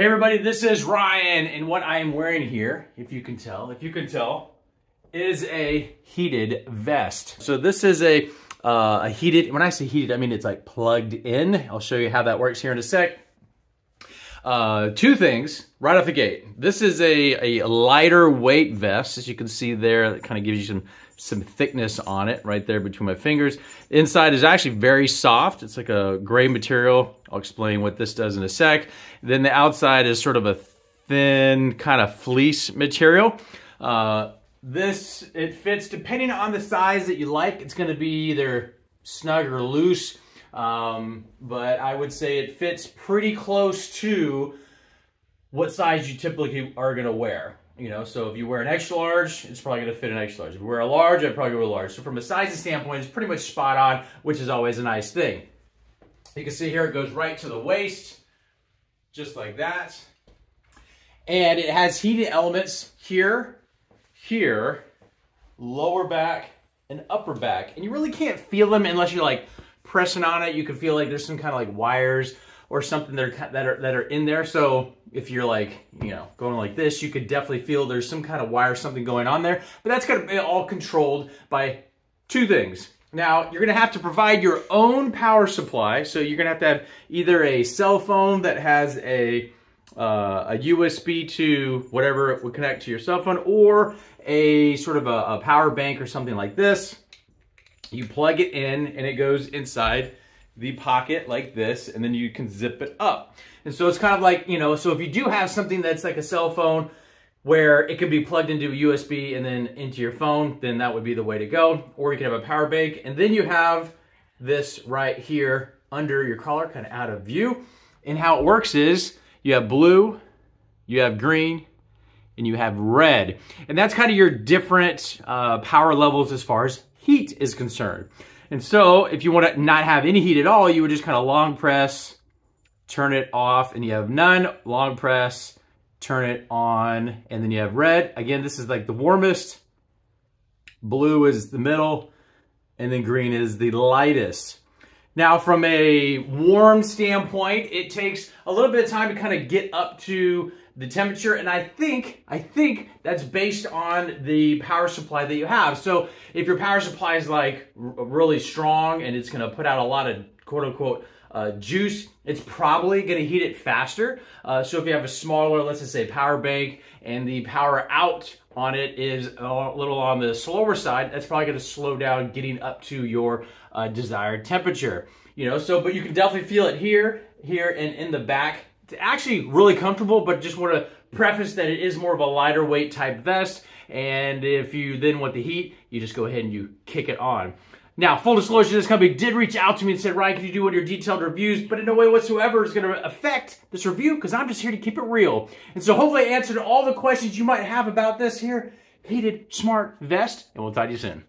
Hey everybody, this is Ryan, and what I am wearing here, if you can tell, is a heated vest. So this is a heated, when I say heated, I mean it's like plugged in. I'll show you how that works here in a sec. Two things right off the gate. This is a lighter weight vest, as you can see there. That kind of gives you some thickness on it right there between my fingers. Inside is actually very soft. It's like a gray material. I'll explain what this does in a sec. Then the outside is sort of a thin kind of fleece material. It fits depending on the size that you like. It's gonna be either snug or loose. But I would say it fits pretty close to what size you typically are gonna wear. You know, so if you wear an extra large, it's probably gonna fit an extra large. If you wear a large, I'd probably go with a large. So from a sizing standpoint, it's pretty much spot on, which is always a nice thing. You can see here, it goes right to the waist, just like that. And it has heated elements here, lower back, and upper back. And you really can't feel them unless you're like pressing on it. You can feel like there's some kind of like wires or something that are in there. So if you're like, you know, going like this, you could definitely feel there's some kind of wire, something going on there. But that's gonna be all controlled by two things. Now, you're gonna have to provide your own power supply. So you're gonna have either a cell phone that has a USB to whatever it would connect to your cell phone, or a sort of a power bank or something like this. You plug it in and it goes inside the pocket like this, and then you can zip it up. And so it's kind of like, you know, so if you do have something that's like a cell phone where it can be plugged into a USB and then into your phone, then that would be the way to go. Or you can have a power bank, and then you have this right here under your collar, kind of out of view. And how it works is you have blue, you have green, and you have red. And that's kind of your different power levels as far as heat is concerned. And so if you want to not have any heat at all, you would just kind of long press, turn it off, and you have none. Long press, turn it on, and then you have red. Again, this is like the warmest. Blue is the middle, and then green is the lightest. Now, from a warm standpoint, it takes a little bit of time to kind of get up to the temperature, and I think that's based on the power supply that you have. So if your power supply is like really strong and it's gonna put out a lot of quote unquote juice, it's probably gonna heat it faster. So if you have a smaller, let's just say power bank, and the power out on it is a little on the slower side, that's probably gonna slow down getting up to your desired temperature. You know, so, but you can definitely feel it here, and in the back. It's actually really comfortable, but just want to preface that it is more of a lighter weight type vest. And if you then want the heat, you just go ahead and you kick it on. Now, full disclosure, this company did reach out to me and said, Ryan, can you do one of your detailed reviews? But in no way whatsoever is going to affect this review, because I'm just here to keep it real. And so hopefully I answered all the questions you might have about this here heated smart vest, and we'll talk to you soon.